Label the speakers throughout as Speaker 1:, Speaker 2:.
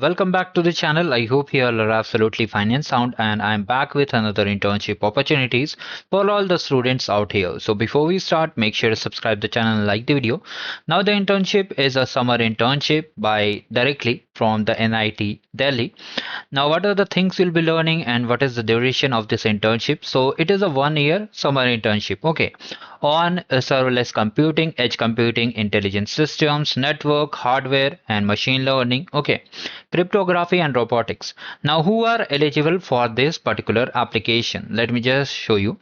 Speaker 1: Welcome back to the channel. I hope you all are absolutely fine and sound, and I'm back with another internship opportunities for all the students out here. So before we start, make sure to subscribe the channel and like the video. Now the internship is a summer internship by directly from the NIT Delhi. Now what are the things you'll be learning and what is the duration of this internship? So it is a 1 year summer internship. Okay, on serverless computing, edge computing, intelligent systems, network, hardware, and machine learning. Okay, cryptography and robotics. Now, who are eligible for this particular application? Let me just show you.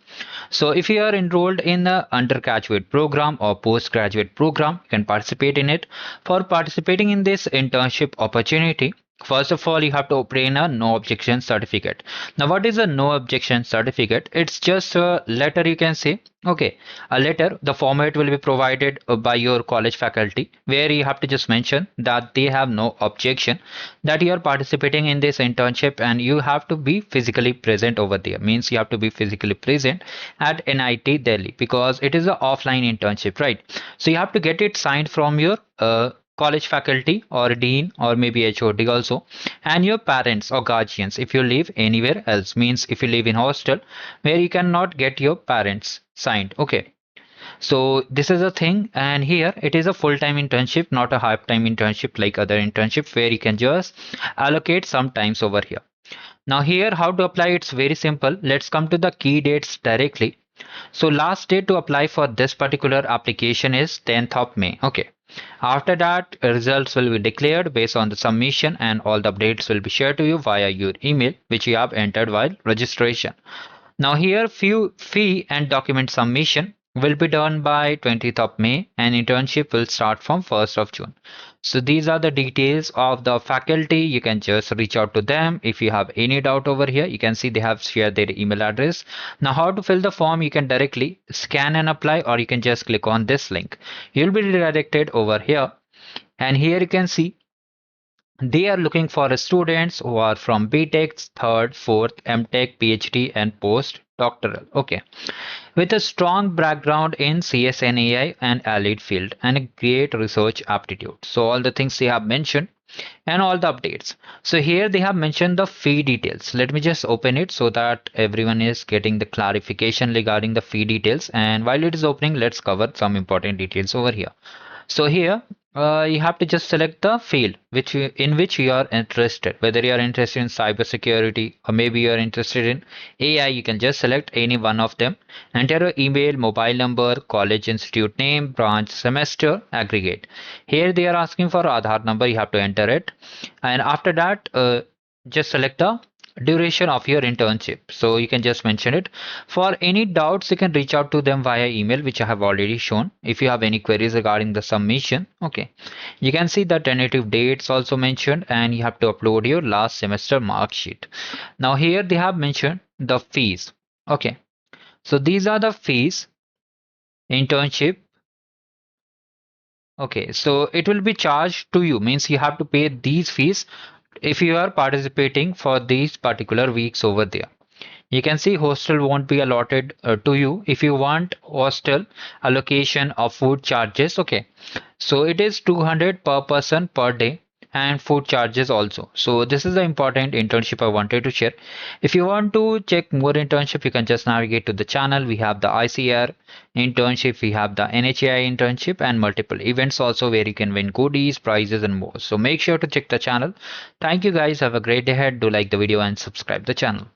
Speaker 1: So, if you are enrolled in the undergraduate program or postgraduate program, you can participate in it. For participating in this internship opportunity, first of all, you have to obtain a no objection certificate. Now, what is a no objection certificate? It's just a letter, you can say. Okay, a letter. The format will be provided by your college faculty, where you have to just mention that they have no objection that you are participating in this internship, and you have to be physically present over there. Means you have to be physically present at NIT Delhi because it is an offline internship, right? So you have to get it signed from your college faculty or dean or maybe HOD also, and your parents or guardians if you live anywhere else. Means if you live in hostel where you cannot get your parents signed. Okay, so this is a thing, and here it is a full-time internship, not a half-time internship like other internship where you can just allocate some times over here. Now here how to apply, it's very simple. Let's come to the key dates directly. So last date to apply for this particular application is 10th of May. Okay. After that, results will be declared based on the submission, and all the updates will be shared to you via your email, which you have entered while registration. Now here few fee and document submission will be done by 20th of May, and internship will start from 1st of June. So these are the details of the faculty. You can just reach out to them if you have any doubt over here. You can see they have shared their email address. Now how to fill the form, you can directly scan and apply, or you can just click on this link. You'll be redirected over here, and here you can see they are looking for students who are from BTech, third, fourth, MTech, PhD, and postdoctoral. Okay, with a strong background in CSN AI and allied field and a great research aptitude. So all the things they have mentioned and all the updates. So here they have mentioned the fee details. Let me just open it so that everyone is getting the clarification regarding the fee details. And while it is opening, let's cover some important details over here. So here you have to just select the field in which you are interested. Whether you are interested in cybersecurity or maybe you are interested in AI, you can just select any one of them. Enter your email, mobile number, college institute name, branch, semester, aggregate. Here they are asking for Aadhaar number. You have to enter it, and after that, just select the duration of your internship. So you can just mention it. For any doubts, you can reach out to them via email, which I have already shown. If you have any queries regarding the submission, okay, you can see the tentative dates also mentioned, and you have to upload your last semester mark sheet. Now here they have mentioned the fees. Okay, so these are the fees. Internship. Okay, so it will be charged to you, means you have to pay these fees if you are participating for these particular weeks over there. You can see hostel won't be allotted to you if you want hostel allocation of food charges. Okay, so it is 200 per person per day, and food charges also. So this is the important internship I wanted to share. If you want to check more internship, you can just navigate to the channel. We have the ICR internship, we have the NHAI internship, and multiple events also where you can win goodies, prizes, and more. So make sure to check the channel. Thank you guys. Have a great day ahead. Do like the video and subscribe the channel.